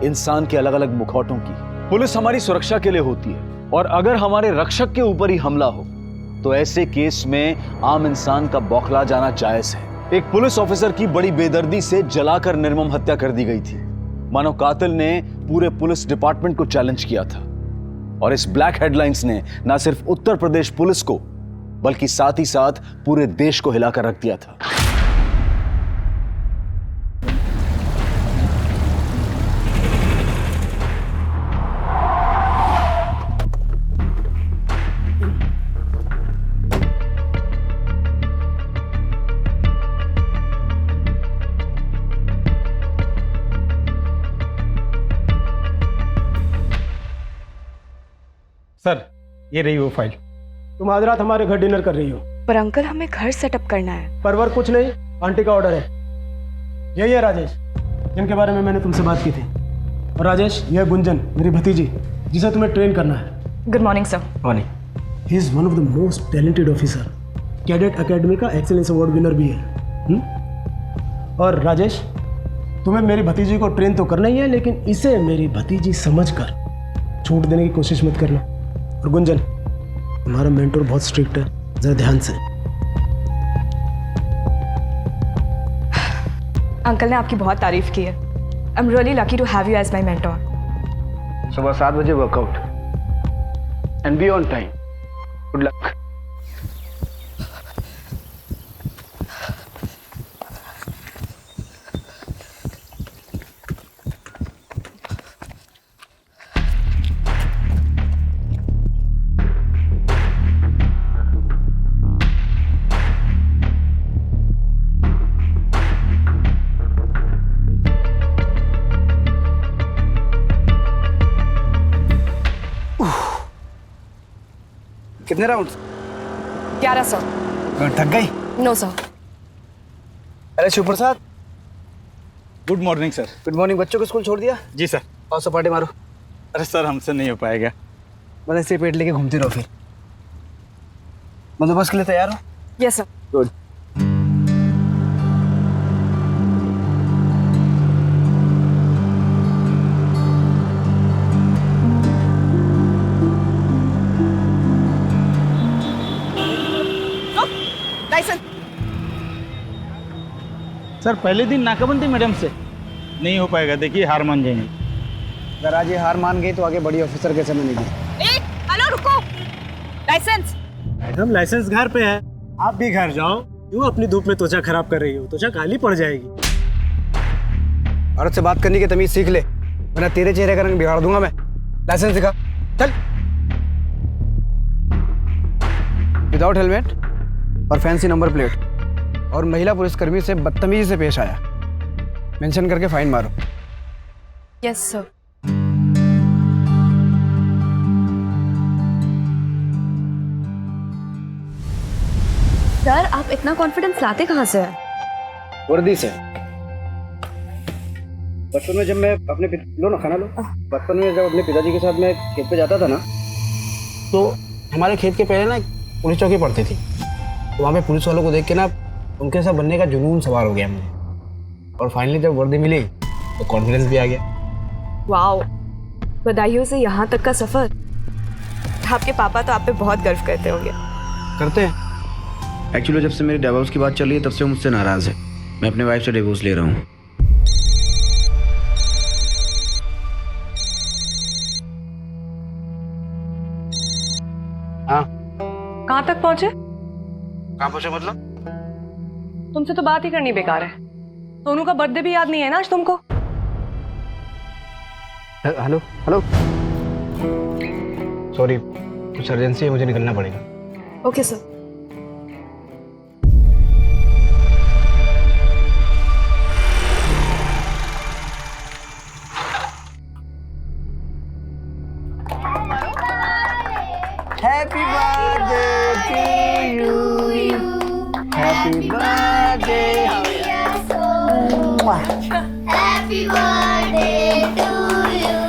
इंसान के अलग अलग मुखौटों की। पुलिस हमारी सुरक्षा के लिए होती है, और अगर हमारे रक्षक के ऊपर ही हमला हो तो ऐसे केस में आम इंसान का बौखला जाना जायज है। एक पुलिस ऑफिसर की बड़ी बेदर्दी से जलाकर निर्मम हत्या कर दी गई थी। मानो कातिल ने पूरे पुलिस डिपार्टमेंट को चैलेंज किया था, और इस ब्लैक हेडलाइंस ने ना सिर्फ उत्तर प्रदेश पुलिस को बल्कि साथ ही साथ पूरे देश को हिलाकर रख दिया था। सर, ये रही वो फाइल। तुम आज रात हमारे घर डिनर कर रही हो। पर अंकल, हमें घर सेटअप करना है। परवर कुछ नहीं, आंटी का ऑर्डर है। यही है राजेश, जिनके बारे में मैंने तुमसे बात की थी। और राजेश, यह है गुंजन, मेरी भतीजी, जिसे तुम्हें ट्रेन करना है। Good morning sir. Morning. He is one of the most talented officer. Cadet academy का एक्सेलेंस अवार्ड विनर भी है। और राजेश, तुम्हें मेरी भतीजी को ट्रेन तो करना ही है, लेकिन इसे मेरी भतीजी समझकर छूट देने की कोशिश मत करना। और गुंजन, तुम्हारा मेंटोर बहुत स्ट्रिक्ट है, जरा ध्यान से। अंकल ने आपकी बहुत तारीफ की है। I am really lucky to have you as my mentor. सुबह 7 बजे workout and be on time. Good luck. कितने राउंड्स? 11 सर। थक गई? No sir. अरे Shiv Prasad, good morning sir. Good morning. बच्चों को स्कूल छोड़ दिया? जी सर। और सपाटे मारो। अरे सर, हमसे नहीं हो पाएगा। बस ऐसे पेट लेके घूमते रहो। फिर बंदोबस्त के लिए तैयार हो? Yes sir. गुड। सर, पहले दिन नाकाबंदी मैडम से नहीं हो पाएगा। देखिए, हार मान जाएंगे। अगर आज ये हार मान गई तो आगे बड़ी ऑफिसर कैसे बनेगी? हेलो, रुको। लाइसेंस। मैडम, लाइसेंस घर पे है, आप भी घर जाओ। क्यों अपनी धूप में त्वचा खराब कर रही हो? त्वचा काली पड़ जाएगी। औरत से बात करने की तमीज सीख ले, वरना तेरे चेहरे का रंग बिगाड़ दूंगा मैं। लाइसेंस दिखा, चल। विदाउट हेलमेट और फैंसी नंबर प्लेट, और महिला पुलिसकर्मी से बदतमीजी से पेश आया, मेंशन करके फाइन मारो। Yes sir. सर, आप इतना कॉन्फिडेंस लाते कहाँ से हैं? वर्दी से। बचपन में जब मैं अपने लो ना, खाना लो। बचपन में जब अपने पिताजी के साथ मैं खेत पे जाता था ना, तो हमारे खेत के पहले ना एक पुलिस चौकी पड़ती थी। तो वहाँ पे पुलिस वालों को देख के ना उनके साथ बनने का जुनून सवार हो गया मुझे। और फाइनली जब वर्दी मिली तो कॉन्फिडेंस भी आ गया। वाओ, बधाइयों से यहाँ तक का सफर। आपके पापा तो आप पे बहुत गर्व करते होंगे। करते हैं। एक्चुअली जब से मेरे डिवोर्स की बात चल रही है तब से वो मुझसे नाराज है। मैं अपने वाइफ से डिवोर्स ले रहा हूँ। हाँ। कहाँ तक पहुँचे? कहाँ पहुँचे मतलब? तुमसे तो बात ही करनी बेकार है। सोनू का बर्थडे भी याद नहीं है ना आज तुमको? हेलो हेलो, सॉरी, कुछ अर्जेंसी है, मुझे निकलना पड़ेगा। Okay sir. Happy birthday to you, happy birthday. Happy birthday to you.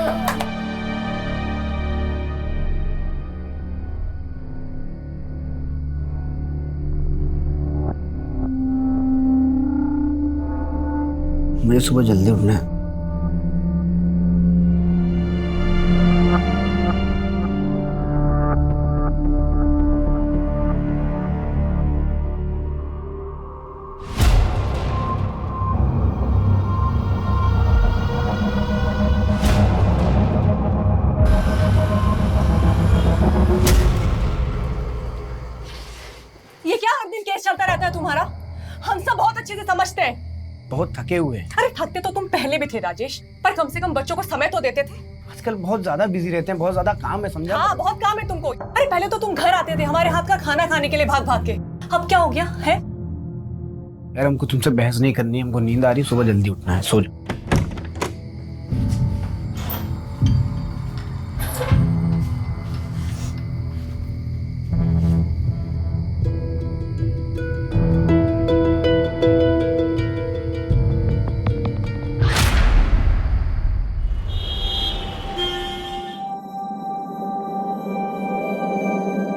मुझे सुबह जल्दी उठना है। तुम्हारा? हम सब बहुत अच्छे से समझते हैं। बहुत थके हुए हैं। अरे थकते तो तुम पहले भी थे राजेश, पर कम से कम बच्चों को समय तो देते थे। आजकल बहुत ज्यादा बिजी रहते हैं, बहुत ज्यादा काम है, समझा? हाँ, बहुत काम है तुमको। अरे पहले तो तुम घर आते थे हमारे हाथ का खाना खाने के लिए भाग भाग के। अब क्या हो गया है? यार हमको तुमसे बहस नहीं करनी, हमको नींद आ रही है, सुबह जल्दी उठना है, सो जाओ।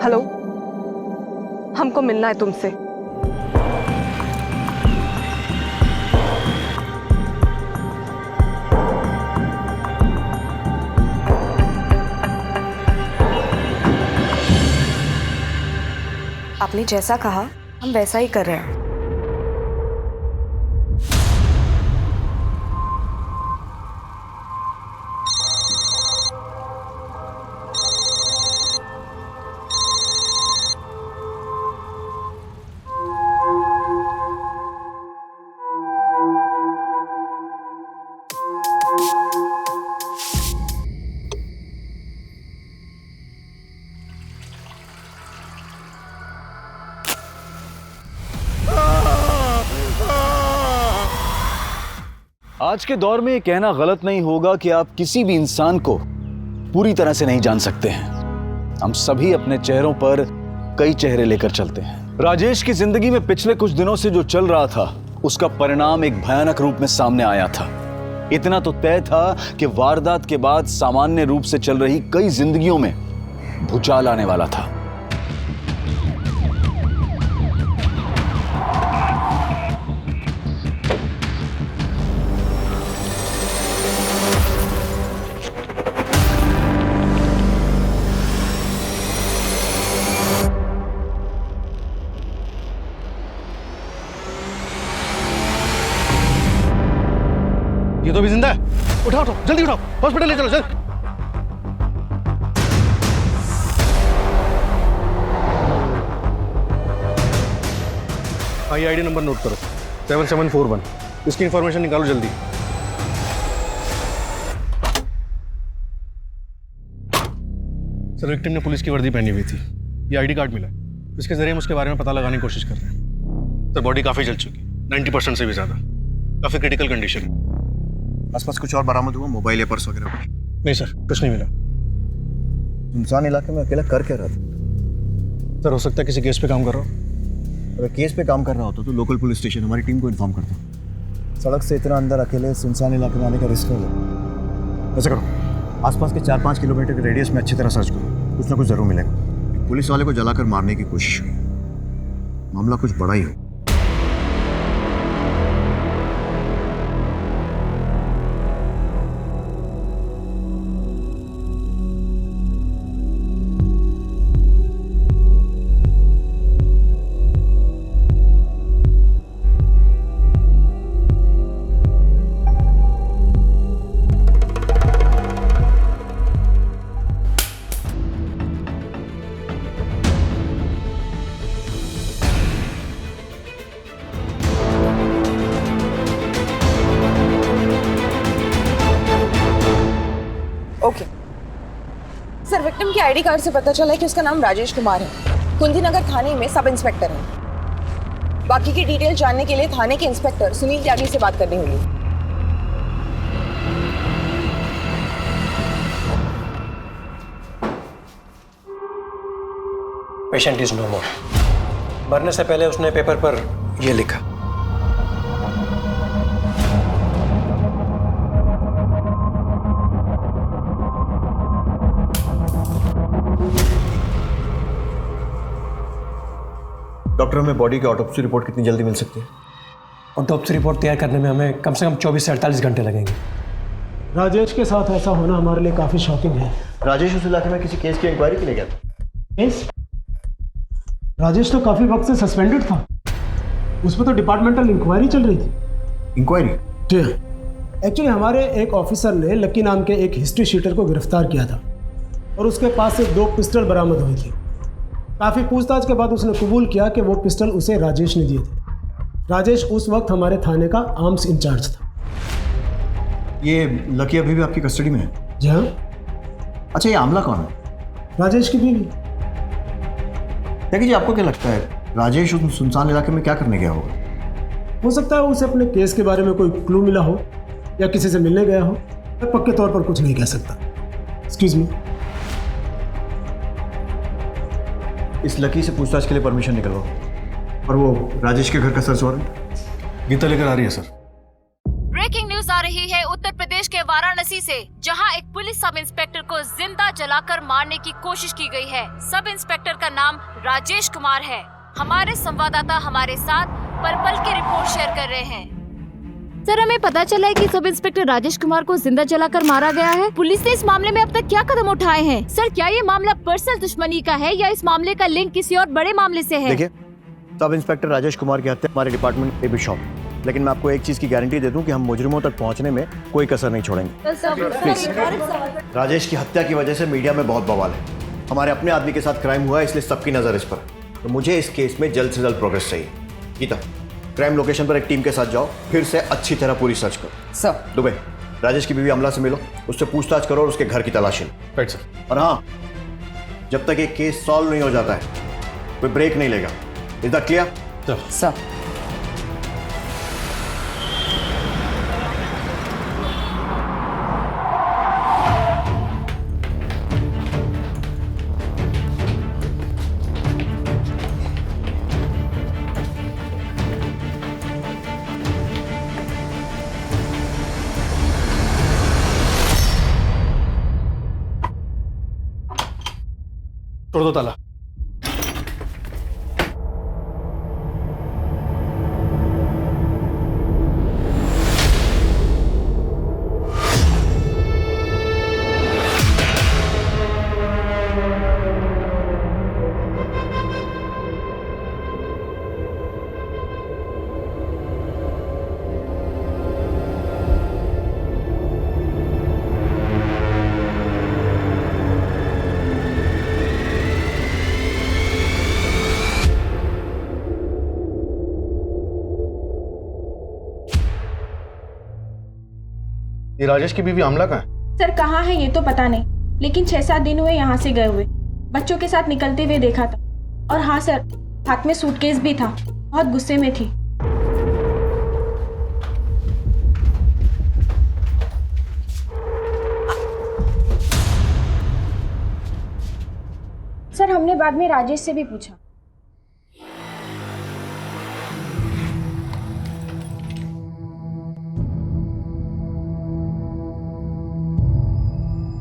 हेलो, हमको मिलना है तुमसे। आपने जैसा कहा हम वैसा ही कर रहे हैं। आज के दौर में ये कहना गलत नहीं होगा कि आप किसी भी इंसान को पूरी तरह से नहीं जान सकते हैं। हम सभी अपने चेहरों पर कई चेहरे लेकर चलते हैं। राजेश की जिंदगी में पिछले कुछ दिनों से जो चल रहा था उसका परिणाम एक भयानक रूप में सामने आया था। इतना तो तय था कि वारदात के बाद सामान्य रूप से चल रही कई जिंदगियों में भूचाल आने वाला था। ये तो भी जिंदा है। उठाओ उठाओ, जल्दी उठाओ, हॉस्पिटल ले चलो सर। हाँ, ये आईडी नंबर नोट करो, 7741। इसकी इंफॉर्मेशन निकालो जल्दी। सर, विक्टिम ने पुलिस की वर्दी पहनी हुई थी। ये आईडी कार्ड मिला, इसके जरिए हम उसके बारे में पता लगाने की कोशिश कर रहे हैं। सर, बॉडी काफ़ी जल चुकी, 90% से भी ज़्यादा, काफ़ी क्रिटिकल कंडीशन है। आसपास कुछ और बरामद हुआ, मोबाइल या पर्स वगैरह? नहीं सर, कुछ नहीं मिला। सुनसान इलाके में अकेला कर क्या रहा था? सर, हो सकता है किसी केस पे काम कर रहा हूँ। अगर केस पे काम कर रहा होता तो लोकल पुलिस स्टेशन हमारी टीम को इन्फॉर्म करता। सड़क से इतना अंदर अकेले सुनसान इलाके में आने का रिस्क होगा। ऐसा करो, आसपास के 4-5 किलोमीटर के रेडियस में अच्छी तरह सर्च करो, कुछ ना कुछ जरूर मिलेगा। पुलिस वाले को जलाकर मारने की कोशिश हुई, मामला कुछ बड़ा ही हो। ओके सर, विक्टिम के आईडी कार्ड से पता चला है कि उसका नाम राजेश कुमार है। कुंदीनगर थाने में सब इंस्पेक्टर है। बाकी की डिटेल जानने के लिए थाने के इंस्पेक्टर सुनील त्यागी से बात करनी होगी। पेशेंट इज नो मोर। मरने से पहले उसने पेपर पर यह लिखा। डॉक्टर, हमें बॉडी की ऑटोप्सी रिपोर्ट कितनी जल्दी मिल सकती है? ऑटोप्सी रिपोर्ट तैयार करने में हमें कम से कम 24 से 48 घंटे लगेंगे। राजेश के साथ ऐसा होना हमारे लिए काफ़ी शॉकिंग है। राजेश उस इलाके में किसी केस की इंक्वायरी के लिए गया था? केस? राजेश तो काफ़ी वक्त से सस्पेंडेड था, उस पर तो डिपार्टमेंटल इंक्वायरी चल रही थी। इंक्वायरी? जी एक्चुअली हमारे एक ऑफिसर ने लक्की नाम के एक हिस्ट्री शीटर को गिरफ्तार किया था और उसके पास से 2 पिस्टल बरामद हुई थी। काफ़ी पूछताछ के बाद उसने कबूल किया कि वो पिस्टल उसे राजेश ने दिए थे। राजेश उस वक्त हमारे थाने का आर्म्स इंचार्ज था। ये लकी अभी भी आपकी कस्टडी में है? जी हाँ। अच्छा, ये आमला कौन है? राजेश की बीवी। देखिए जी, आपको क्या लगता है राजेश उस सुनसान इलाके में क्या करने गया होगा? हो सकता है उसे अपने केस के बारे में कोई क्लू मिला हो या किसी से मिलने गया हो। मैं पक्के तौर पर कुछ नहीं कह सकता। Excuse me. इस लकी से पूछताछ के लिए परमिशन निकलवाओ। और वो राजेश के घर का सर्च वारंट गीता लेकर आ रही है सर। ब्रेकिंग न्यूज आ रही है उत्तर प्रदेश के वाराणसी से, जहां एक पुलिस सब इंस्पेक्टर को जिंदा जलाकर मारने की कोशिश की गई है। सब इंस्पेक्टर का नाम राजेश कुमार है। हमारे संवाददाता हमारे साथ पल की रिपोर्ट शेयर कर रहे हैं। सर, हमें पता चला है कि सब इंस्पेक्टर राजेश कुमार को जिंदा जलाकर मारा गया है। पुलिस ने इस मामले में अब तक क्या कदम उठाए हैं? सर, क्या ये मामला पर्सनल दुश्मनी का है या इस मामले का लिंक किसी और बड़े मामले से है? देखिए, सब इंस्पेक्टर राजेश कुमार की हत्या हमारे डिपार्टमेंट पे भी शॉप, लेकिन मैं आपको एक चीज की गारंटी दे दूं कि हम मुजरिमों तक पहुंचने में कोई कसर नहीं छोड़ेंगे। प्लीज। राजेश की हत्या की वजह से मीडिया में बहुत बवाल है। हमारे अपने आदमी के साथ क्राइम हुआ है, इसलिए सबकी नजर इस पर है। तो मुझे इस केस में जल्द से जल्द प्रोग्रेस चाहिए। गीता, क्राइम लोकेशन पर एक टीम के साथ जाओ, फिर से अच्छी तरह पूरी सर्च करो। सर। दुबे, राजेश की बीवी अमला से मिलो, उससे पूछताछ करो और उसके घर की तलाशी लो। Right sir. और हाँ, जब तक ये केस सॉल्व नहीं हो जाता है कोई ब्रेक नहीं लेगा। Is that clear? सर। तोड़ दो ताला। ये राजेश की बीवी आमला कहाँ है? सर, कहाँ है ये तो पता नहीं, लेकिन 6-7 दिन हुए यहाँ से गए हुए। बच्चों के साथ निकलते हुए देखा था। और हाँ सर, हाथ में सूटकेस भी था। बहुत गुस्से में थी। सर, हमने बाद में राजेश से भी पूछा।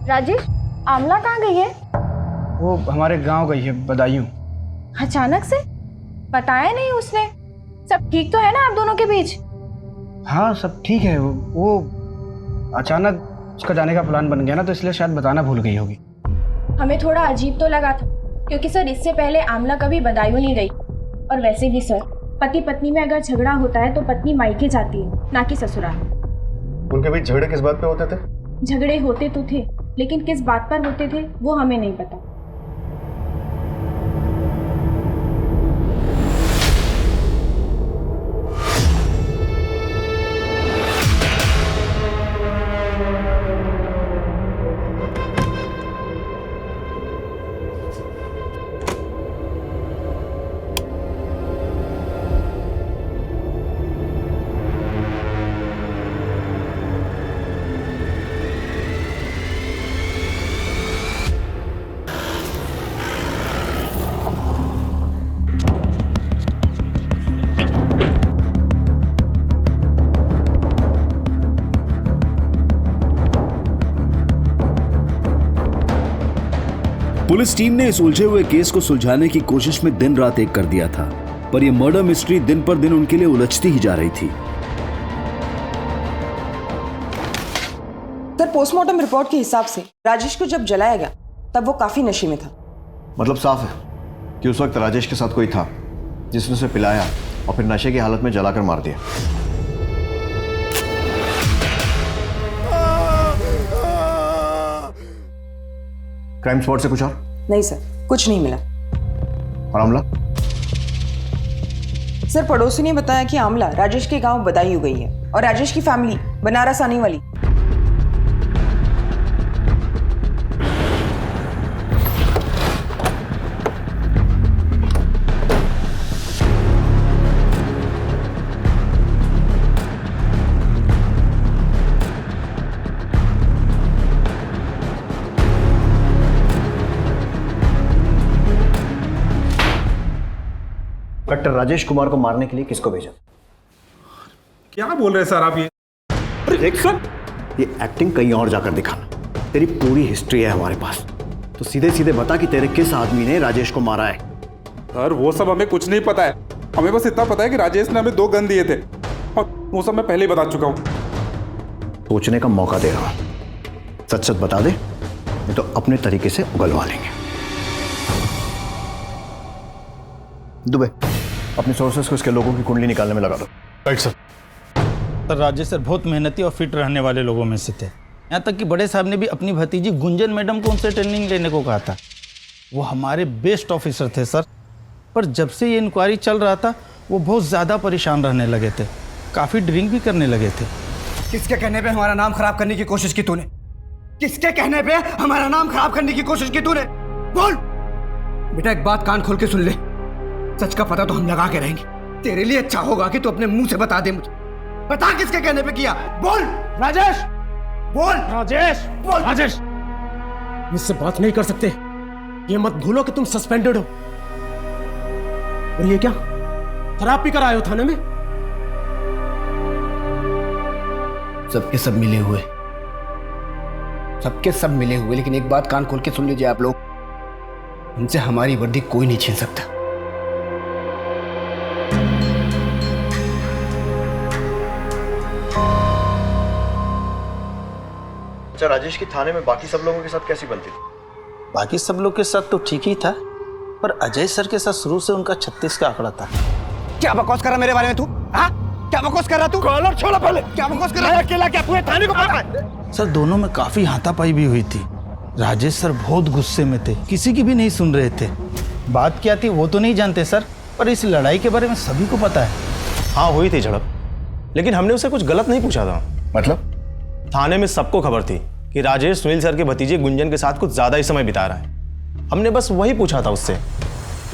राजेश, आमला कहाँ गई है? वो हमारे गांव गई है, बदायूं। अचानक से? बताया नहीं उसने। सब ठीक तो है ना आप दोनों के बीच? हाँ, सब ठीक है। वो अचानक उसका जाने का प्लान बन गया ना, तो इसलिए शायद बताना भूल गई होगी। हमें थोड़ा अजीब तो लगा था, क्योंकि सर इससे पहले आमला कभी बदायूं नहीं गई। और वैसे भी सर, पति पत्नी में अगर झगड़ा होता है तो पत्नी मायके जाती है, ना कि ससुराल। उनके बीच झगड़े किस बात पे होते थे? झगड़े होते तो थे, लेकिन किस बात पर होते थे वो हमें नहीं पता। पुलिस टीम ने इस उलझे हुए केस को सुलझाने की कोशिश में दिन रात एक कर दिया था, पर यह मर्डर मिस्ट्री दिन पर दिन उनके लिए उलझती ही जा रही थी। सर, पोस्टमार्टम रिपोर्ट के हिसाब से राजेश को जब जलाया गया तब वो काफी नशे में था। मतलब साफ है कि उस वक्त राजेश के साथ कोई था जिसने उसे पिलाया और फिर नशे की हालत में जलाकर मार दिया। क्राइम स्पॉट से कुछ और? नहीं सर, कुछ नहीं मिला। और आमला? सर पड़ोसी ने बताया कि आमला राजेश के गांव बदायूं गई है और राजेश की फैमिली बनारस आने वाली। डॉक्टर राजेश कुमार को मारने के लिए किसको भेजा? क्या बोल रहे हैं सर आप ये? देख सर, ये एक्टिंग कहीं और जाकर दिखाना। तेरी पूरी हिस्ट्री है हमारे पास, तो सीधे सीधे बता कि तेरे किस आदमी ने राजेश को मारा है। सर वो सब हमें कुछ नहीं पता है, हमें बस इतना पता है कि राजेश ने हमें 2 गन दिए थे और वो सब मैं पहले ही बता चुका हूँ। सोचने का मौका दे रहा हूं, सच सच बता दे, नहीं तो अपने तरीके से उगलवा लेंगे। दुबे, अपने सोर्सेस को इसके लोगों की कुंडली निकालने में लगा दो। Right sir. Sir Rajesh sir बहुत मेहनती और फिट रहने वाले लोगों में से थे। यहाँ तक कि बड़े साहब ने भी अपनी भतीजी गुंजन मैडम को उनसे ट्रेनिंग लेने को कहा था। वो हमारे बेस्ट ऑफिसर थे सर, पर जब से ये इंक्वायरी चल रहा था वो बहुत ज़्यादा परेशान रहने लगे थे, काफ़ी ड्रिंक भी करने लगे थे। किसके कहने पे हमारा नाम खराब करने की कोशिश की तूने? किसके कहने पे हमारा नाम खराब करने की कोशिश की तूने? बोल बेटा, एक बात कान खोल के सुन ले, सच का पता तो हम लगा के रहेंगे। तेरे लिए अच्छा होगा कि तू अपने मुंह से बता दे मुझे। बता किसके कहने पे किया? बोल राजेश, बोल राजेश, बोल राजेश। मुझसे बात नहीं कर सकते, ये मत भूलो कि तुम सस्पेंडेड हो। और ये क्या शराब पीकर आए हो थाने में? सबके सब मिले हुए, सबके सब मिले हुए, लेकिन एक बात कान खोल के सुन लीजिए आप लोग, इनसे हमारी वर्दी कोई नहीं छीन सकता। अच्छा, राजेश की थाने में बाकी सब लोगों के साथ कैसी बनती थी? बाकी सब लोग के साथ तो ठीक ही था, पर अजय सर के साथ शुरू से उनका 36 का आंकड़ा था। क्या बकवास कर रहा मेरे बारे में तू? हाँ, क्या बकवास कर रहा तू? कॉलर छोड़ा पहले। क्या बकवास कर रहा है? अकेला क्या पूरे थाने को पता है? सर दोनों में काफी हाथापाई भी हुई थी। राजेश सर बहुत गुस्से में थे, किसी की भी नहीं सुन रहे थे। बात क्या थी वो तो नहीं जानते सर, पर इस लड़ाई के बारे में सभी को पता है। हाँ हुई थी झड़प, लेकिन हमने उसे कुछ गलत नहीं पूछा था। मतलब? थाने में सबको खबर थी कि राजेश सुनील सर के भतीजे गुंजन के साथ कुछ ज्यादा ही समय बिता रहा है। हमने बस वही पूछा था उससे।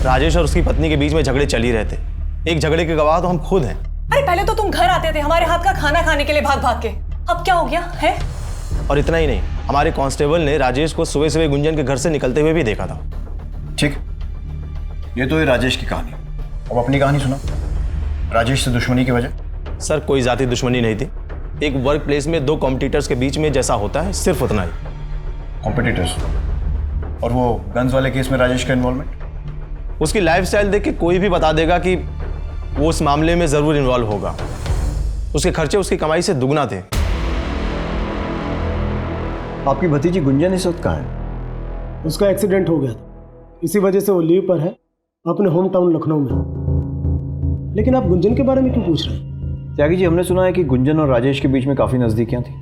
राजेश और उसकी पत्नी के बीच में झगड़े चल ही रहे थे, एक झगड़े के गवाह तो हम खुद हैं। अरे पहले तो तुम घर आते थे हमारे हाथ का खाना खाने के लिए भाग भाग के, अब क्या हो गया है? और इतना ही नहीं, हमारे कांस्टेबल ने राजेश को सुबह सुबह गुंजन के घर से निकलते हुए भी देखा था। ठीक, ये तो है राजेश की कहानी। अब अपनी कहानी सुना। राजेश से दुश्मनी की वजह? सर कोई जाति दुश्मनी नहीं थी, एक वर्क प्लेस में 2 कॉम्पिटिटर्स के बीच में जैसा होता है, सिर्फ उतना ही। कॉम्पिटिटर्स? और वो गन्स वाले केस में राजेश का इन्वॉल्वमेंट? उसकी लाइफस्टाइल देख के कोई भी बता देगा कि वो उस मामले में जरूर इन्वॉल्व होगा। उसके खर्चे उसकी कमाई से दुगना थे। आपकी भतीजी गुंजन इस वक्त कहाँ है? उसका एक्सीडेंट हो गया था, इसी वजह से वो लीव पर है अपने होम टाउन लखनऊ में। लेकिन आप गुंजन के बारे में क्यों पूछ रहे हैं? त्यागी जी, हमने सुना है कि गुंजन और राजेश के बीच में काफी नजदीकियां थी।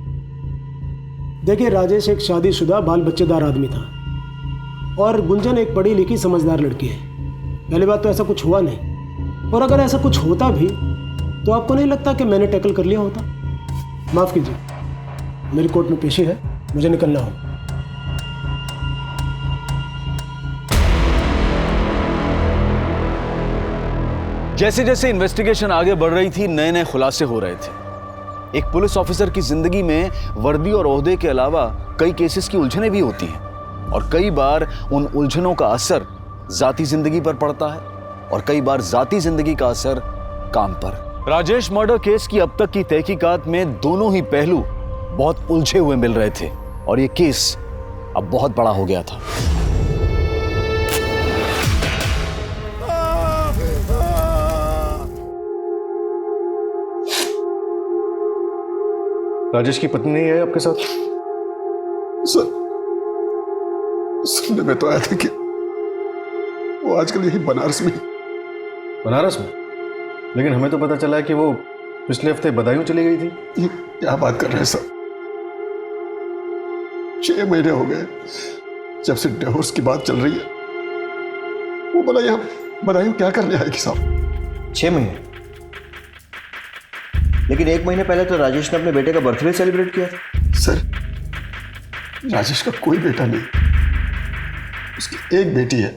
देखिए, राजेश एक शादीशुदा बाल बच्चेदार आदमी था और गुंजन एक पढ़ी लिखी समझदार लड़की है। पहली बात तो ऐसा कुछ हुआ नहीं, और अगर ऐसा कुछ होता भी तो आपको नहीं लगता कि मैंने टैकल कर लिया होता? माफ कीजिए, मेरी कोर्ट में पेशी है, मुझे निकलना हो। जैसे जैसे इन्वेस्टिगेशन आगे बढ़ रही थी, नए नए खुलासे हो रहे थे। एक पुलिस ऑफिसर की जिंदगी में वर्दी और ओहदे के अलावा कई केसेस की उलझनें भी होती हैं, और कई बार उन उलझनों का असर जाती जिंदगी पर पड़ता है और कई बार जाती जिंदगी का असर काम पर। राजेश मर्डर केस की अब तक की तहकीकात में दोनों ही पहलू बहुत उलझे हुए मिल रहे थे और ये केस अब बहुत बड़ा हो गया था। राजेश की पत्नी नहीं है आपके साथ? सर, सुनने में तो आया था कि वो आजकल यही बनारस में। बनारस में? लेकिन हमें तो पता चला है कि वो पिछले हफ्ते बदायूं चली गई थी। ये क्या बात कर रहे हैं सर? 6 महीने हो गए जब से डिवोर्स की बात चल रही है। वो बोला यहाँ बदायूं क्या करने आएगी साहब? 6 महीने। लेकिन 1 महीने पहले तो राजेश ने अपने बेटे का बर्थडे सेलिब्रेट किया था। सर, राजेश का कोई बेटा नहीं, उसकी एक बेटी है।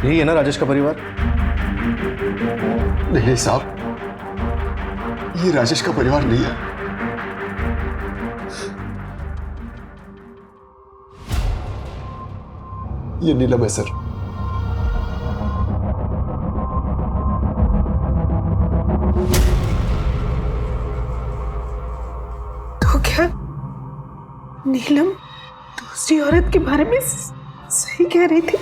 यही है ना राजेश का परिवार? नहीं साहब, ये राजेश का परिवार नहीं है। ये नीलम है सर। तो क्या नीलम दूसरी औरत के बारे में सही कह रही थी?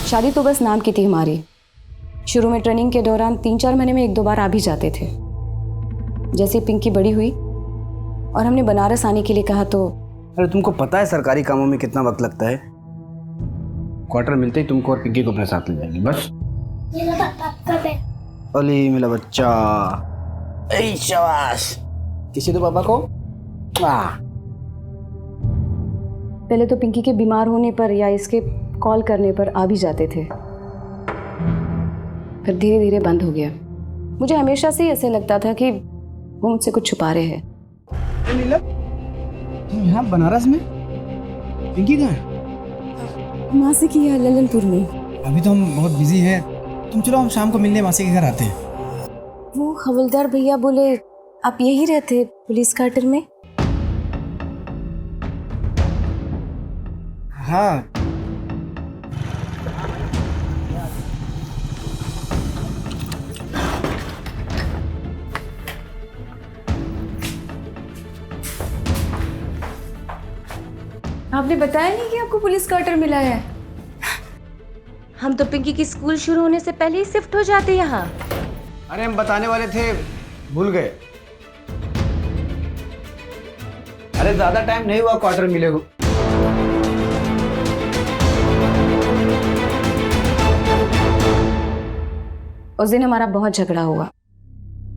शादी तो बस नाम की थी हमारी। शुरू में ट्रेनिंग के दौरान 3-4 महीने में 1-2 बार आ भी जाते थे। जैसे पिंकी बड़ी हुई और हमने बनारस आने के लिए कहा तो अरे तुमको पता है सरकारी कामों में कितना वक्त लगता है? क्वार्टर मिलते ही तुमको और पिंकी को अपने साथ ले जाएंगे बस। अली मेरा बच्चा, ऐ शाबाश। किसी तो पापा को पहले तो पिंकी के बीमार होने पर या इसके कॉल करने पर आ भी जाते थे, फिर धीरे धीरे बंद हो गया। मुझे हमेशा से ऐसे लगता था कि वो मुझसे कुछ छुपा रहे हैं। नीलम, तुम यहाँ बनारस में? पिंकी कहाँ है? मासी की है ललनपुर में। अभी तो हम बहुत बिजी हैं, तुम चलो हम शाम को मिलने मासी के घर आते हैं। वो हवलदार भैया बोले आप यही रहते पुलिस क्वार्टर में? हाँ। आपने बताया नहीं कि आपको पुलिस क्वार्टर मिला है? हम तो पिंकी की स्कूल शुरू होने से पहले ही शिफ्ट हो जाते यहाँ। अरे हम बताने वाले थे, भूल गए। अरे ज्यादा टाइम नहीं हुआ क्वार्टर मिले को। उस दिन हमारा बहुत झगड़ा हुआ,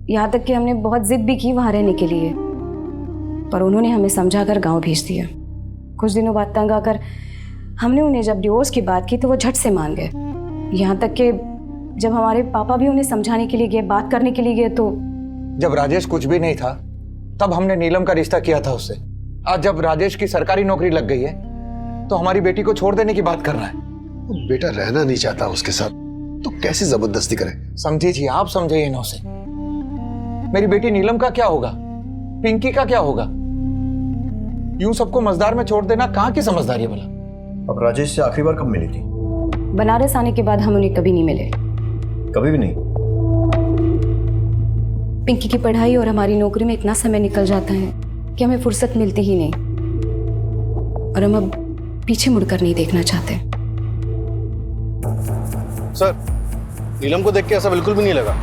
यहाँ तक कि हमने बहुत जिद भी की वहाँ रहने के लिए, पर उन्होंने हमें समझाकर गांव भेज दिया। कुछ दिनों बाद तंग आकर हमने उन्हें जब डिवोर्स की बात की तो वो झट से मान गए। यहाँ तक कि जब हमारे पापा भी उन्हें समझाने के लिए गए, बात करने के लिए गए, तो जब राजेश कुछ भी नहीं था तब हमने नीलम का रिश्ता किया था उससे। आज जब राजेश की सरकारी नौकरी लग गई है तो हमारी बेटी को छोड़ देने की बात कर रहा है। बेटा रहना नहीं चाहता उसके साथ तो कैसे जबरदस्ती करे? समझिए, आप समझिए इन्हों से। मेरी बेटी नीलम का क्या होगा, पिंकी का क्या होगा? यूं सबको मजदार में छोड़ देना कहाँ की समझदारी है भला? अब राजेश से आखिरी बार कब मिली थी? बनारस आने के बाद हम उन्हें कभी नहीं मिले। कभी भी नहीं? पिंकी की पढ़ाई और हमारी नौकरी में इतना समय निकल जाता है कि हमें फुर्सत मिलती ही नहीं, और हम अब पीछे मुड़कर नहीं देखना चाहते। सर, नीलम को देख के ऐसा बिल्कुल भी नहीं लगा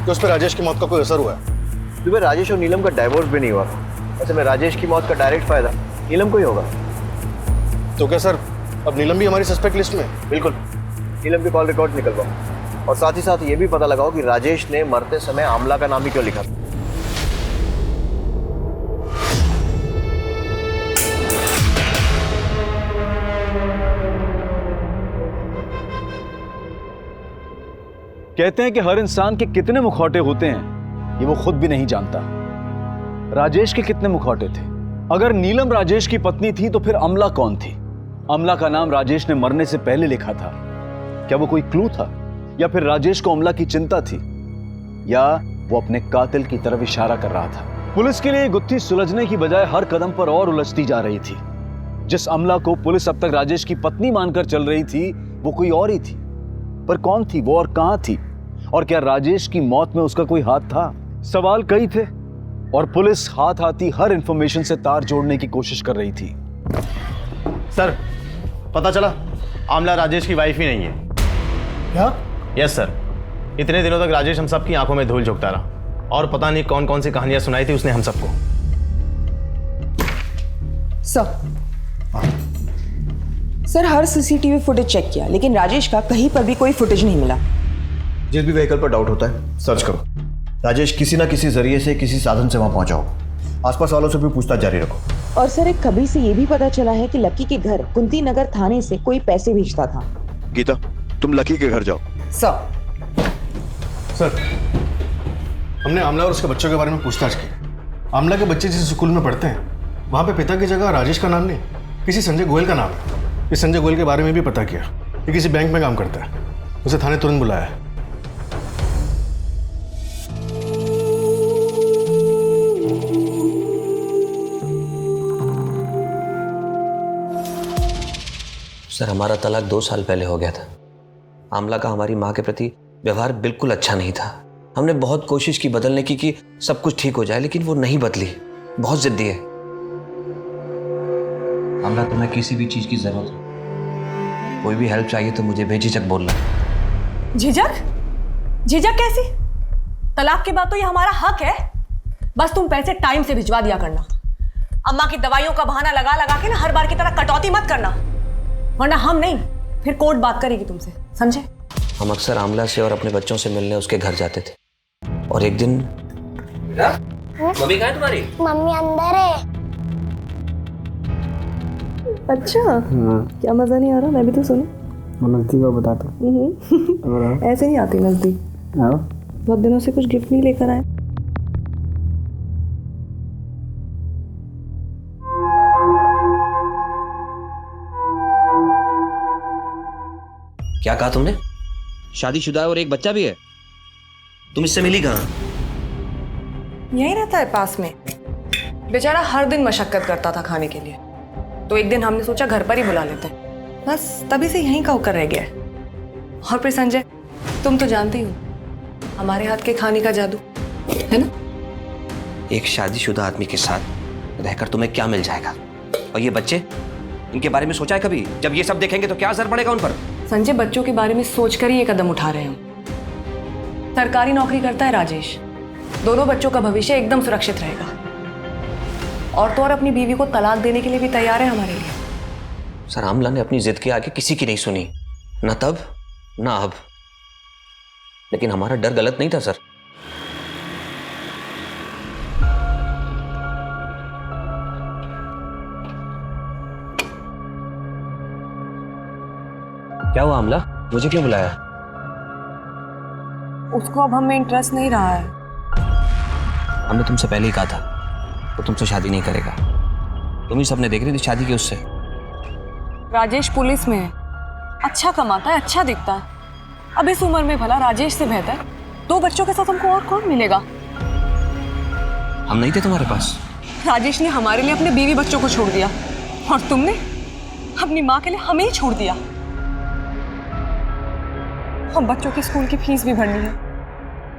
कि उस पर राजेश की मौत का कोई असर हुआ है। तुम्हें राजेश और नीलम का डाइवोर्स भी नहीं हुआ। ऐसे में राजेश की मौत का डायरेक्ट फायदा नीलम को ही होगा। तो क्या सर, अब नीलम भी हमारी सस्पेक्ट लिस्ट में? बिल्कुल। नीलम के कॉल रिकॉर्ड निकलवाओ और साथ ही साथ ये भी पता लगाओ कि राजेश ने मरते समय आमला का नाम ही क्यों लिखा। कहते हैं कि हर इंसान के कितने मुखौटे होते हैं ये वो खुद भी नहीं जानता। राजेश के कितने मुखौटे थे? अगर नीलम राजेश की पत्नी थी तो फिर अमला कौन थी? अमला का नाम राजेश ने मरने से पहले लिखा था। क्या वो कोई क्लू था, या फिर राजेश को अमला की चिंता थी, या वो अपने कातिल की तरफ इशारा कर रहा था? पुलिस के लिए गुत्थी सुलझने की बजाय हर कदम पर और उलझती जा रही थी। जिस अमला को पुलिस अब तक राजेश की पत्नी मानकर चल रही थी वो कोई और ही थी। पर कौन थी वो और कहां थी? और क्या राजेश की मौत में उसका कोई हाथ था? सवाल कई थे और पुलिस हाथ आती हर इंफॉर्मेशन से तार जोड़ने की कोशिश कर रही थी। सर, पता चला आमला राजेश की वाइफ ही नहीं है। क्या? Yes sir. इतने दिनों तक राजेश हम सबकी आंखों में धूल झोंकता रहा और पता नहीं कौन कौन सी कहानियां सुनाई थी उसने हम सबको। सर, हर सीसीटीवी फुटेज चेक किया लेकिन राजेश का कहीं पर भी कोई फुटेज नहीं मिला। जिस भी व्हीकल पर डाउट होता है सर्च करो। राजेश किसी ना किसी जरिए से किसी साधन से वहां पहुंचा हो। आसपास वालों से भी पूछताछ जारी रखो। और सर एक खबरी से ये भी पता चला है कि लक्की के घर कुंती नगर थाने से कोई पैसे भेजता था। गीता, तुम लकी के घर जाओ। सर, हमने आमला और उसके बच्चों के बारे में पूछताछ की। आमला के बच्चे जिस स्कूल में पढ़ते हैं वहाँ पे पिता की जगह राजेश का नाम नहीं, किसी संजय गोयल का नाम है। इस संजय गोयल के बारे में भी पता किया। ये किसी बैंक में काम करता है। उसे थाने तुरंत बुलाया है। सर, हमारा तलाक 2 साल पहले हो गया था। आमला का हमारी माँ के प्रति व्यवहार बिल्कुल अच्छा नहीं था। हमने बहुत कोशिश की बदलने की कि सब कुछ ठीक हो जाए, लेकिन वो नहीं बदली। बहुत जिद्दी है। आमला, तुम्हें किसी भी चीज की जरूरत हो, कोई भी हेल्प चाहिए तो मुझे बेझिझक बोलना। झिझक? झिझक कैसी? तलाक के बाद तो ये हमारा हक है। बस तुम पैसे टाइम से भिजवा दिया करना। अम्मा की दवाइयों का बहाना लगा लगा के ना हर बार की तरह कटौती मत करना, वरना हम नहीं फिर कोर्ट बात करेगी तुमसे, समझे? हम अक्सर आमला से और अपने बच्चों से मिलने उसके घर जाते थे, और एक दिन मम्मी कहाँ है तुम्हारी? मम्मी अंदर है। अच्छा, क्या मजा नहीं आ रहा? मैं भी तो सुनूं। नजदीक में बताता हूँ। ऐसे नहीं आती नजदीक। बहुत दिनों से कुछ गिफ्ट नहीं लेकर आए। क्या कहा तुमने? शादीशुदा है और एक बच्चा भी है। तुम इससे मिली कहाँ? यहीं रहता है पास में। बेचारा हर दिन मशक्कत करता था खाने के लिए, तो एक दिन हमने सोचा घर पर ही बुला लेते हैं। बस तभी से यहीं का होकर रह गया है। और फिर संजय, तुम तो जानती हो हमारे हाथ के खाने का जादू है ना। एक शादीशुदा आदमी के साथ रहकर तुम्हें क्या मिल जाएगा? और ये बच्चे, इनके बारे में सोचा है कभी? जब ये सब देखेंगे तो क्या असर पड़ेगा उन पर? संजय, बच्चों के बारे में सोचकर ही ये कदम उठा रहे हैं। सरकारी नौकरी करता है राजेश। दोनों बच्चों का भविष्य एकदम सुरक्षित रहेगा। और तो और अपनी बीवी को तलाक देने के लिए भी तैयार है हमारे लिए। सर, आमला ने अपनी जिद के आगे किसी की नहीं सुनी, ना तब ना अब। लेकिन हमारा डर गलत नहीं था सर। क्या हुआ आमला? मुझे क्यों बुलाया? उसको अब हमें इंटरेस्ट नहीं रहा है। हमने तुमसे पहले ही कहा था वो तुमसे शादी नहीं करेगा। तुम ही सपने देख रही थी शादी की उससे। राजेश पुलिस में है, अच्छा कमाता है, अच्छा दिखता है। अब इस उम्र में भला राजेश से बेहतर 2 बच्चों के साथ हमको और कौन मिलेगा? हम नहीं थे तुम्हारे पास? राजेश ने हमारे लिए अपने बीवी बच्चों को छोड़ दिया, और तुमने अपनी माँ के लिए हमें ही छोड़ दिया। हम बच्चों की स्कूल की फीस भी भरनी है।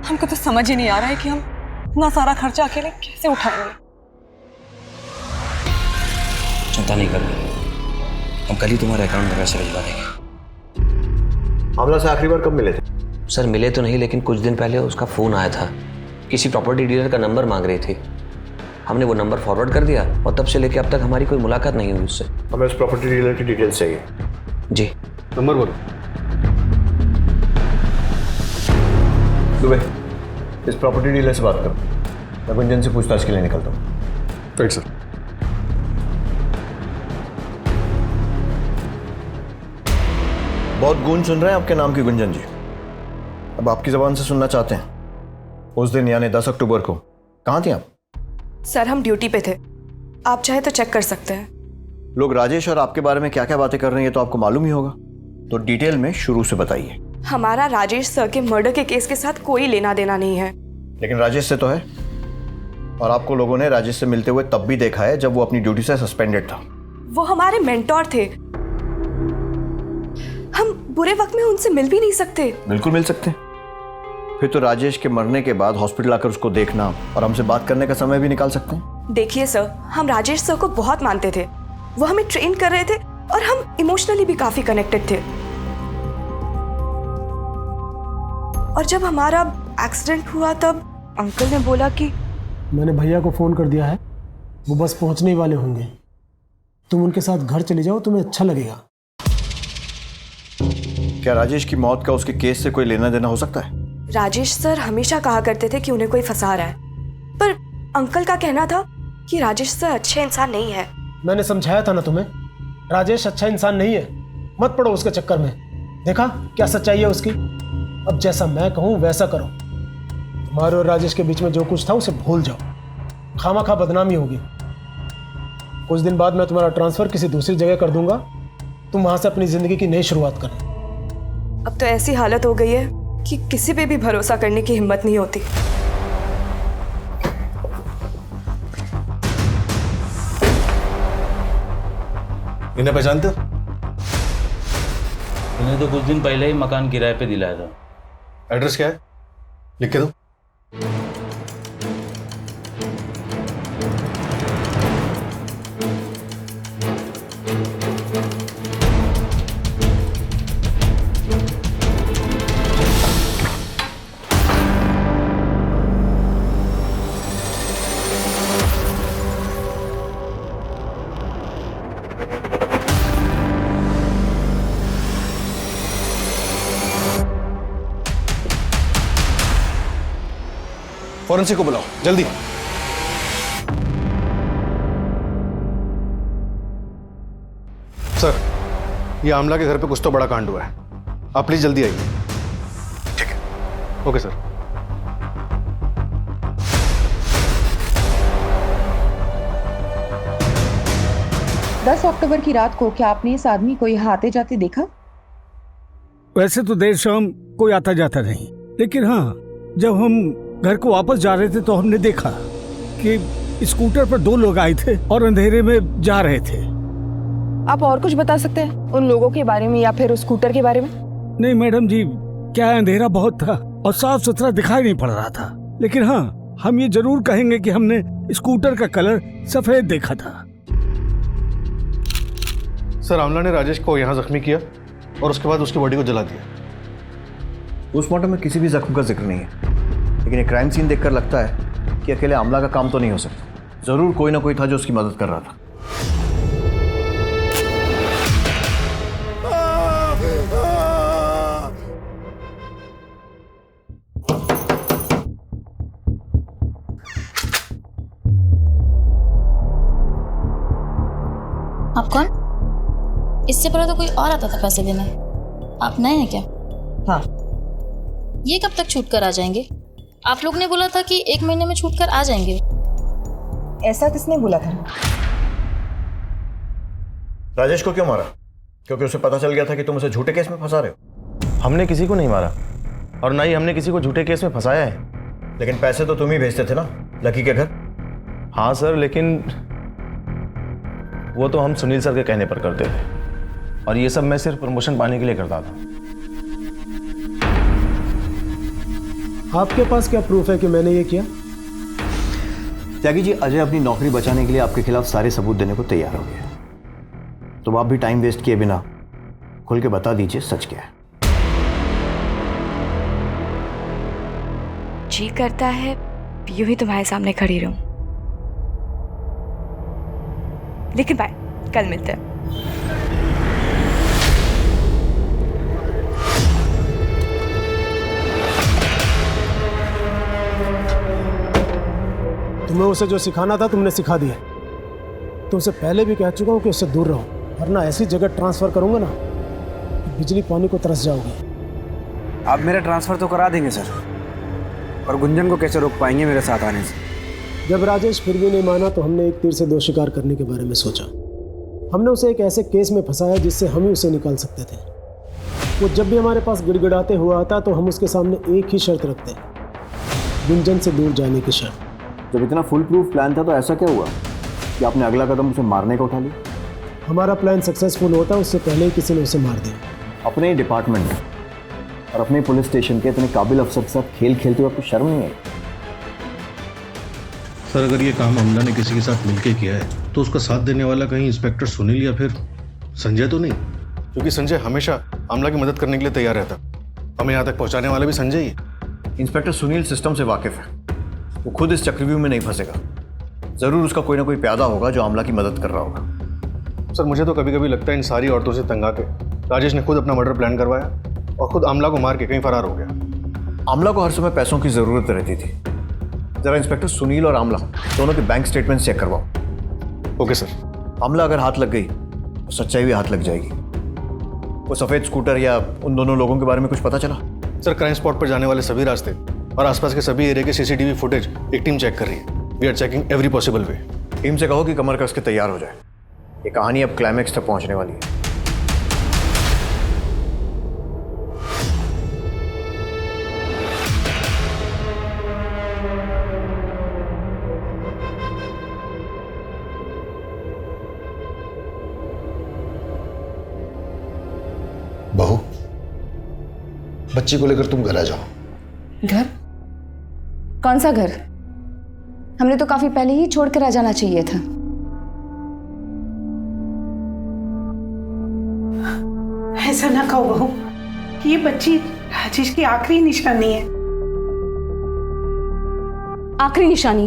हमको तो समझ ही नहीं आ रहा है कि हम इतना सारा खर्चा अकेले कैसे उठाएंगे। चिंता नहीं करो, हम कल ही तुम्हारे अकाउंट में पैसे भिजवा देंगे। आमला से आखिरी बार कब मिले थे? सर, मिले तो नहीं, लेकिन कुछ दिन पहले उसका फ़ोन आया था। किसी प्रॉपर्टी डीलर का नंबर मांग रही थी। हमने वो नंबर फॉरवर्ड कर दिया, और तब से लेके अब तक हमारी कोई मुलाकात नहीं हुई उससे। हमें उस प्रॉपर्टी डीलर की डिटेल्स चाहिए। जी। नंबर बोलो। दुबे, इस प्रॉपर्टी डीलर से बात करो। मैं गुंजन से पूछताछ के लिए निकलता हूँ। Right sir. बहुत गूंज सुन रहे हैं आपके नाम की गुंजन जी। अब आपकी जबान से सुनना चाहते हैं, उस दिन यानी 10 अक्टूबर को कहाँ थी आप? सर, हम ड्यूटी पे थे। आप चाहे तो चेक कर सकते हैं। लोग राजेश और आपके बारे में क्या क्या बातें कर रहे हैं ये तो आपको मालूम ही होगा, तो डिटेल में शुरू से बताइए। हमारा राजेश सर के मर्डर के केस के साथ कोई लेना देना नहीं है। लेकिन राजेश से तो है, और आपको लोगों ने राजेश से मिलते हुए तब भी देखा है जब वो अपनी ड्यूटी से सस्पेंडेड था। वो हमारे मेंटोर थे। हम बुरे वक्त में उनसे मिल भी नहीं सकते। बिल्कुल मिल सकते। फिर तो राजेश के मरने के बाद हॉस्पिटल आकर उसको देखना और हमसे बात करने का समय भी निकाल सकते हैं। देखिए सर, हम राजेश सर को बहुत मानते थे। वो हमें ट्रेन कर रहे थे और हम इमोशनली भी काफी कनेक्टेड थे। और जब हमारा एक्सीडेंट हुआ तब अंकल ने बोला कि मैंने भैया को फोन कर दिया है, वो बस पहुंचने ही वाले होंगे। तुम उनके साथ घर चले जाओ, तुम्हें अच्छा लगेगा। क्या राजेश की मौत का उसके केस से कोई लेना देना हो सकता है? राजेश सर हमेशा कहा करते थे कि उन्हें कोई फंसा रहा है, पर अंकल का कहना था कि राजेश सर अच्छे इंसान नहीं है। मैंने समझाया था ना तुम्हें, राजेश अच्छा इंसान नहीं है, मत पड़ो उसके चक्कर में। देखा क्या सच्चाई है उसकी। अब जैसा मैं कहूँ वैसा करो। तुम्हारे और राजेश के बीच में जो कुछ था उसे भूल जाओ, खामा बदनामी होगी। कुछ दिन बाद मैं तुम्हारा ट्रांसफर किसी दूसरी जगह कर दूंगा, तुम वहां से अपनी जिंदगी की नई शुरुआत करना। अब तो ऐसी हालत हो गई है कि किसी पे भी भरोसा करने की हिम्मत नहीं होती। इन्हें पहचानते हो? इन्हें तो कुछ दिन पहले ही मकान किराए पे दिलाया था। एड्रेस क्या है? लिख के दो। फॉरेंसिक को बुलाओ जल्दी। सर, ये आमला के घर पे कुछ तो बड़ा कांड हुआ है, आप प्लीज जल्दी आइए। ठीक है, ओके सर। दस अक्टूबर की रात को क्या आपने इस आदमी को यहाँ आते जाते देखा? वैसे तो देर शाम कोई आता जाता नहीं, लेकिन हाँ, जब हम घर को वापस जा रहे थे तो हमने देखा कि स्कूटर पर दो लोग आए थे और अंधेरे में जा रहे थे। आप और कुछ बता सकते हैं उन लोगों के बारे में या फिर उस स्कूटर के बारे में? नहीं मैडम जी, क्या अंधेरा बहुत था और साफ सुथरा दिखाई नहीं पड़ रहा था, लेकिन हाँ, हम ये जरूर कहेंगे कि हमने स्कूटर का कलर सफेद देखा था। सर, आमला ने राजेश को यहाँ जख्मी किया और उसके बाद उसकी बॉडी को जला दिया। पोस्टमार्टम में किसी भी जख्म का जिक्र नहीं है, लेकिन एक क्राइम सीन देखकर लगता है कि अकेले आमला का काम तो नहीं हो सकता। जरूर कोई ना कोई था जो उसकी मदद कर रहा था। आप कौन? इससे पहले तो कोई और आता था पैसे देने। आप नए हैं क्या? हाँ। ये कब तक छूट कर आ जाएंगे? आप लोग ने बोला था कि 1 महीने में छूट कर आ जाएंगे। ऐसा किसने बोला था? राजेश को क्यों मारा? क्योंकि उसे पता चल गया था कि तुम उसे झूठे केस में फंसा रहे हो। हमने किसी को नहीं मारा और ना ही हमने किसी को झूठे केस में फंसाया है। लेकिन पैसे तो तुम ही भेजते थे ना लकी के घर। हाँ सर, लेकिन वो तो हम सुनील सर के कहने पर करते थे और ये सब मैं सिर्फ प्रमोशन पाने के लिए करता था। आपके पास क्या प्रूफ है कि मैंने ये किया? त्यागी जी, अजय अपनी नौकरी बचाने के लिए आपके खिलाफ सारे सबूत देने को तैयार हो गया, तो आप भी टाइम वेस्ट किए बिना खुल के बता दीजिए सच क्या है। जी करता है यूं ही तुम्हारे सामने खड़ी रहूं, लेकिन बाय, कल मिलते हैं। तुम्हें उसे जो सिखाना था तुमने सिखा दिया। तुमसे पहले भी कह चुका हूँ कि उससे दूर रहो, वरना ऐसी जगह ट्रांसफर करूंगा ना कि बिजली पानी को तरस जाओगे। आप मेरा ट्रांसफर तो करा देंगे सर, और गुंजन को कैसे रोक पाएंगे मेरे साथ आने से? जब राजेश फिर भी नहीं माना तो हमने एक तीर से दो शिकार करने के बारे में सोचा। हमने उसे एक ऐसे केस में फंसाया जिससे हम ही उसे निकाल सकते थे। वो जब भी हमारे पास गिड़गिड़ाते हुआ आता तो हम उसके सामने एक ही शर्त रखते, गुंजन से दूर जाने की शर्त। जब इतना फुल प्रूफ प्लान था तो ऐसा क्या हुआ कि आपने अगला कदम उसे मारने का उठा लिया? हमारा प्लान सक्सेसफुल होता उससे पहले ही किसी ने उसे मार दिया। अपने ही डिपार्टमेंट में और अपने पुलिस स्टेशन के इतने काबिल अफसर के साथ खेल खेलते हुए आपको शर्म नहीं आई? सर, अगर ये काम आमला ने किसी के साथ मिलकर किया है तो उसका साथ देने वाला कहीं इंस्पेक्टर सुनील या फिर संजय तो नहीं? क्योंकि संजय हमेशा आमला की मदद करने के लिए तैयार रहता, हमें यहाँ तक पहुँचाने वाला भी संजय ही है। इंस्पेक्टर सुनील सिस्टम से वाकिफ है, वो खुद इस चक्रव्यूह में नहीं फंसेगा। जरूर उसका कोई ना कोई प्यादा होगा जो आमला की मदद कर रहा होगा। सर, मुझे तो कभी कभी लगता है इन सारी औरतों से तंग आके राजेश ने खुद अपना मर्डर प्लान करवाया और खुद आमला को मार के कहीं फरार हो गया। आमला को हर समय पैसों की जरूरत रहती थी। जरा इंस्पेक्टर सुनील और आमला दोनों के बैंक स्टेटमेंट चेक करवाओ। Okay sir. आमला अगर हाथ लग गई तो सच्चाई भी हाथ लग जाएगी। वो सफेद स्कूटर या उन दोनों लोगों के बारे में कुछ पता चला? सर क्राइम स्पॉट पर जाने वाले सभी रास्ते और आसपास के सभी एरिया के सीसीटीवी फुटेज एक टीम चेक कर रही है। We are checking every possible way. Team से कहो कि कमर कस के तैयार हो जाए। ये कहानी अब क्लाइमैक्स तक पहुंचने वाली है। बहू, बच्ची को लेकर तुम घर आ जाओ। घर? कौन सा घर? हमने तो काफी पहले ही छोड़कर आ जाना चाहिए था। ऐसा ना कहो बहू, ये बच्ची राजेश की आखिरी निशानी है। आखिरी निशानी?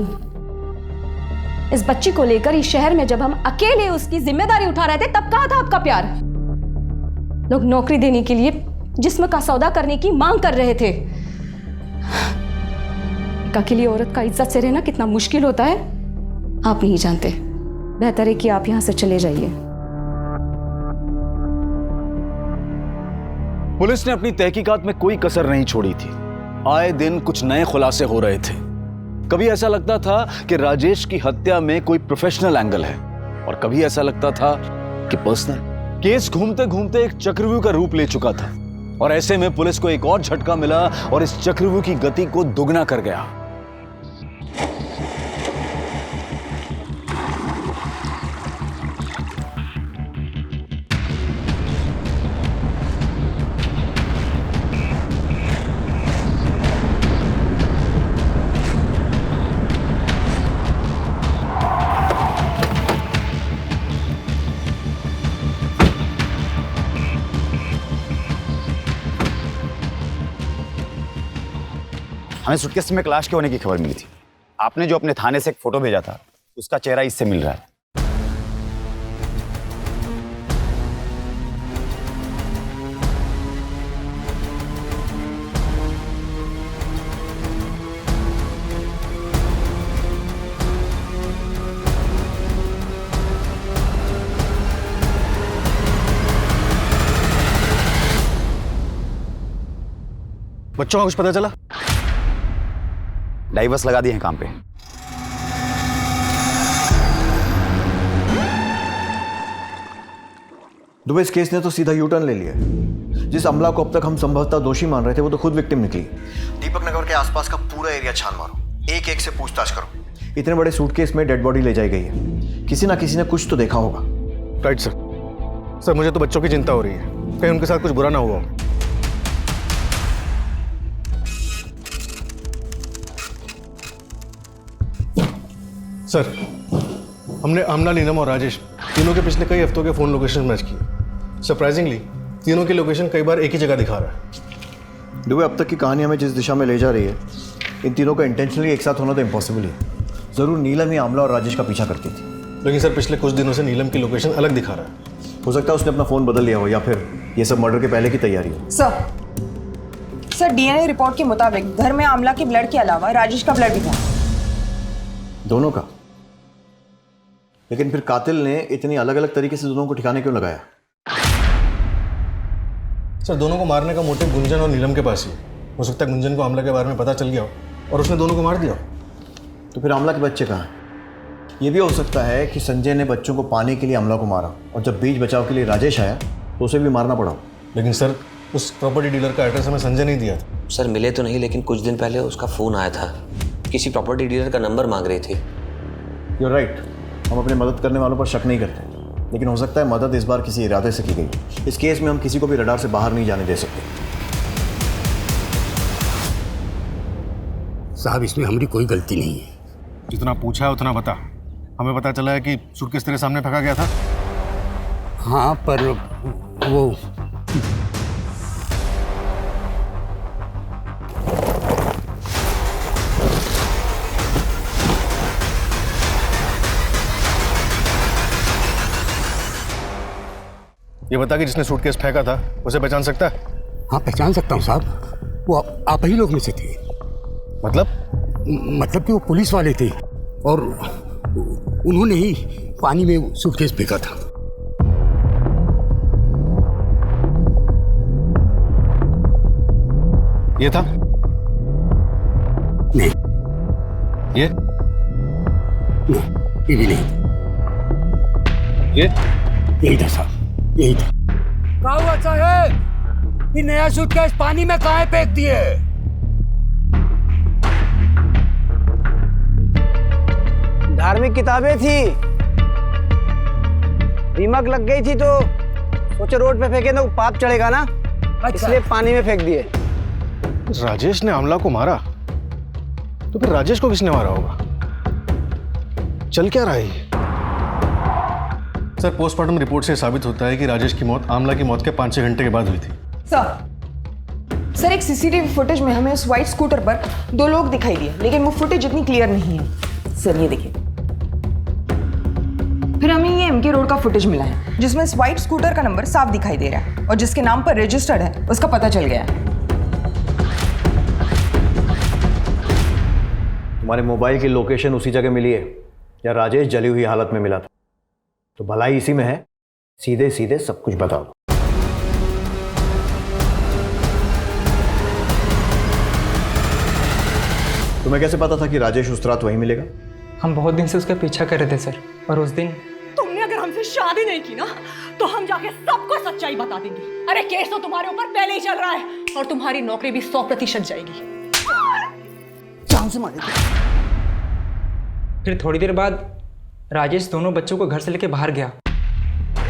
इस बच्ची को लेकर इस शहर में जब हम अकेले उसकी जिम्मेदारी उठा रहे थे तब कहा था आपका प्यार। लोग नौकरी देने के लिए जिस्म का सौदा करने की मांग कर रहे थे। एक अकेली औरत का इज्जत से रहना कितना मुश्किल होता है आप नहीं जानते। बेहतर है कि आप यहां से चले जाइए। पुलिस ने अपनी तहकीकात में कोई कसर नहीं छोड़ी थी। आए दिन कुछ नए खुलासे हो रहे थे। कभी ऐसा लगता था कि राजेश की हत्या में कोई प्रोफेशनल एंगल है और कभी ऐसा लगता था कि पर्सनल। केस घूमते घूमते एक चक्रव्यूह का रूप ले चुका था और ऐसे में पुलिस को एक और झटका मिला और इस चक्रव्यूह की गति को दुगना कर गया। हमें सूटकेस में क्लैश के होने की खबर मिली थी। आपने जो अपने थाने से एक फोटो भेजा था उसका चेहरा इससे मिल रहा है। बच्चों का कुछ पता चला? डाइवर्स लगा दिए हैं काम पे। दुबे, इस केस ने तो सीधा यू टर्न ले लिया। जिस अमला को अब तक हम संभवतः दोषी मान रहे थे वो तो खुद विक्टिम निकली। दीपक नगर के आसपास का पूरा एरिया छान मारो, एक एक से पूछताछ करो। इतने बड़े सूटकेस में डेड बॉडी ले जाई गई है। किसी ना किसी ने कुछ तो देखा होगा। Right sir. सर मुझे तो बच्चों की चिंता हो रही है, कहीं उनके साथ कुछ बुरा ना हुआ। सर हमने आमला, नीलम और राजेश तीनों के पिछले कई हफ्तों के फ़ोन लोकेशन मैच किए। सरप्राइजिंगली तीनों की लोकेशन कई बार एक ही जगह दिखा रहा है। दुबे, अब तक की कहानी हमें जिस दिशा में ले जा रही है, इन तीनों का इंटेंशनली एक साथ होना तो इम्पॉसिबल है। ज़रूर नीलम ही आमला और राजेश का पीछा करती थी। लेकिन सर पिछले कुछ दिनों से नीलम की लोकेशन अलग दिखा रहा है। हो सकता है उसने अपना फ़ोन बदल लिया हो या फिर ये सब मर्डर के पहले की तैयारी हो। सर डीएनए रिपोर्ट के मुताबिक घर में आमला के ब्लड के अलावा राजेश का ब्लड भी था। दोनों का? लेकिन फिर कातिल ने इतनी अलग अलग तरीके से दोनों को ठिकाने क्यों लगाया? सर दोनों को मारने का मोटिव गुंजन और नीलम के पास ही है। हो सकता है गुंजन को आमला के बारे में पता चल गया हो और उसने दोनों को मार दिया। तो फिर आमला के बच्चे कहाँ हैं? ये भी हो सकता है कि संजय ने बच्चों को पाने के लिए आमला को मारा और जब बीच बचाव के लिए राजेश आया तो उसे भी मारना पड़ा। लेकिन सर उस प्रॉपर्टी डीलर का एड्रेस हमें संजय नहीं दिया था। सर मिले तो नहीं, लेकिन कुछ दिन पहले उसका फ़ोन आया था। किसी प्रॉपर्टी डीलर का नंबर मांग रही थी। You're right, हम अपनी मदद करने वालों पर शक नहीं करते, लेकिन हो सकता है मदद इस बार किसी इरादे से की गई। इस केस में हम किसी को भी रडार से बाहर नहीं जाने दे सकते। साहब इसमें हमारी कोई गलती नहीं है। जितना पूछा है उतना बता। हमें पता चला है कि सूटकेस तेरे सामने फेंका गया था। हाँ पर वो ये बता कि जिसने सूटकेस फेंका था उसे पहचान सकता है? हाँ पहचान सकता हूँ साहब। वो आप ही लोग में से थे। मतलब कि वो पुलिस वाले थे और उन्होंने ही पानी में सूटकेस फेंका था। ये था? नहीं। ये? नहीं, ये भी नहीं। ये? यही था साहब, यही था। क्या हुआ साहब? ये नया सूटकेस पानी में कहाँ फेंक दिए? धार्मिक किताबें थी, दीमक लग गई थी तो सोचे रोड पे फेंके तो पाप चढ़ेगा ना, इसलिए पानी में फेंक दिए। राजेश ने आमला को मारा तो फिर राजेश को किसने मारा होगा? चल क्या रहा है? सर, पोस्टमार्टम रिपोर्ट से साबित होता है कि राजेश की मौत आमला की मौत के 5-6 घंटे के बाद हुई थी। सर एक सीसीटीवी फुटेज में हमें उस व्हाइट स्कूटर पर 2 लोग दिखाई दिए, लेकिन वो फुटेज इतनी क्लियर नहीं है। सर ये देखिए, फिर हमें ये एमके रोड का फुटेज मिला है जिसमें इस व्हाइट स्कूटर का नंबर साफ दिखाई दे रहा है और जिसके नाम पर रजिस्टर्ड है उसका पता चल गया है। तुम्हारे मोबाइल की लोकेशन उसी जगह मिली है या राजेश जली हुई हालत में मिला था? तो भलाई इसी में है, सीधे सीधे सब कुछ बताओ। तुम्हें कैसे पता था कि राजेश उस रात वहीं मिलेगा? हम बहुत दिन से उसका पीछा कर रहे थे सर, और उस दिन तुमने अगर हमसे शादी नहीं की ना तो हम जाके सबको सच्चाई बता देंगे। अरे केस तो तुम्हारे ऊपर पहले ही चल रहा है और तुम्हारी नौकरी भी 100% जाएगी। जान से मारे। फिर थोड़ी देर बाद राजेश दोनों बच्चों को घर से लेके बाहर गया।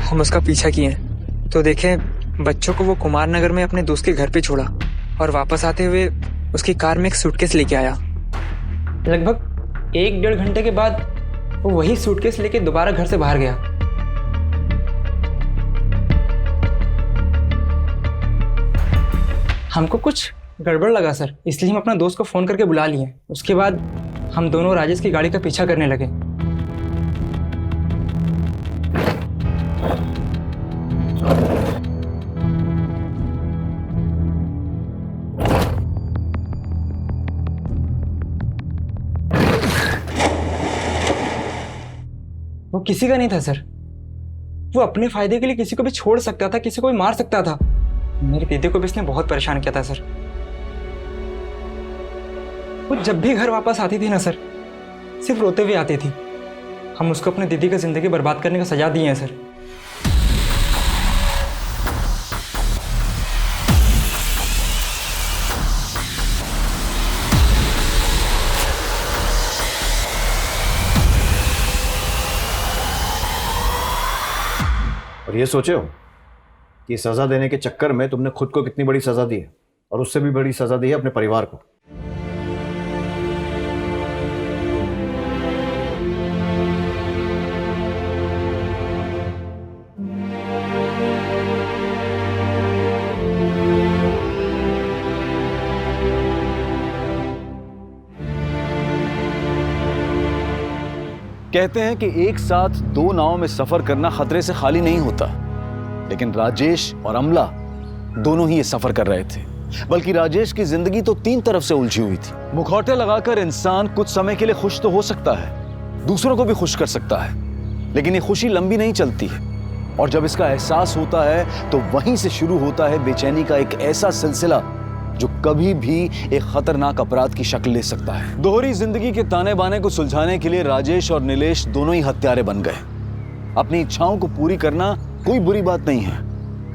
हम उसका पीछा किए तो देखे बच्चों को वो कुमार नगर में अपने दोस्त के घर पे छोड़ा और वापस आते हुए उसकी कार में एक सूटकेस लेके आया। लगभग 1-1.5 घंटे के बाद वो वही सूटकेस लेके दोबारा घर से बाहर गया। हमको कुछ गड़बड़ लगा सर, इसलिए हम अपना दोस्त को फोन करके बुला लिए। उसके बाद हम दोनों राजेश की गाड़ी का पीछा करने लगे। वो किसी का नहीं था सर, वो अपने फायदे के लिए किसी को भी छोड़ सकता था, किसी को भी मार सकता था। मेरी दीदी को भी इसने बहुत परेशान किया था सर। वो जब भी घर वापस आती थी ना सर, सिर्फ रोते हुए आती थी। हम उसको अपनी दीदी की जिंदगी बर्बाद करने का सजा दिए हैं सर। और ये सोचे हो कि सजा देने के चक्कर में तुमने खुद को कितनी बड़ी सजा दी है, और उससे भी बड़ी सजा दी है अपने परिवार को। कहते हैं कि एक साथ 2 नावों में सफर करना खतरे से खाली नहीं होता, लेकिन राजेश और अमला दोनों ही ये सफर कर रहे थे। बल्कि राजेश की जिंदगी तो 3 तरफ से उलझी हुई थी। मुखौटे लगाकर इंसान कुछ समय के लिए खुश तो हो सकता है, दूसरों को भी खुश कर सकता है, लेकिन ये खुशी लंबी नहीं चलती है। और जब इसका एहसास होता है तो वहीं से शुरू होता है बेचैनी का एक ऐसा सिलसिला जो कभी भी एक खतरनाक अपराध की शक्ल ले सकता है। दोहरी जिंदगी के ताने बाने को सुलझाने के लिए राजेश और नीलेश दोनों ही हत्यारे बन गए। अपनी इच्छाओं को पूरी करना कोई बुरी बात नहीं है,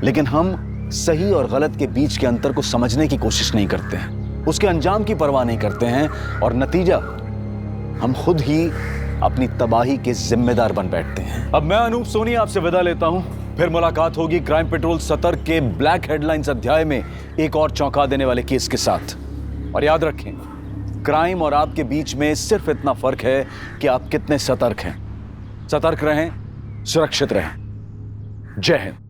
लेकिन हम सही और गलत के बीच के अंतर को समझने की कोशिश नहीं करते हैं, उसके अंजाम की परवाह नहीं करते हैं, और नतीजा हम खुद ही अपनी तबाही के जिम्मेदार बन बैठते हैं। अब मैं अनूप सोनी आपसे विदा लेता हूं, फिर मुलाकात होगी क्राइम पेट्रोल सतर्क के ब्लैक हेडलाइंस अध्याय में एक और चौंका देने वाले केस के साथ। और याद रखें, क्राइम और आपके बीच में सिर्फ इतना फर्क है कि आप कितने सतर्क हैं। सतर्क रहें, सुरक्षित रहें। जय हिंद।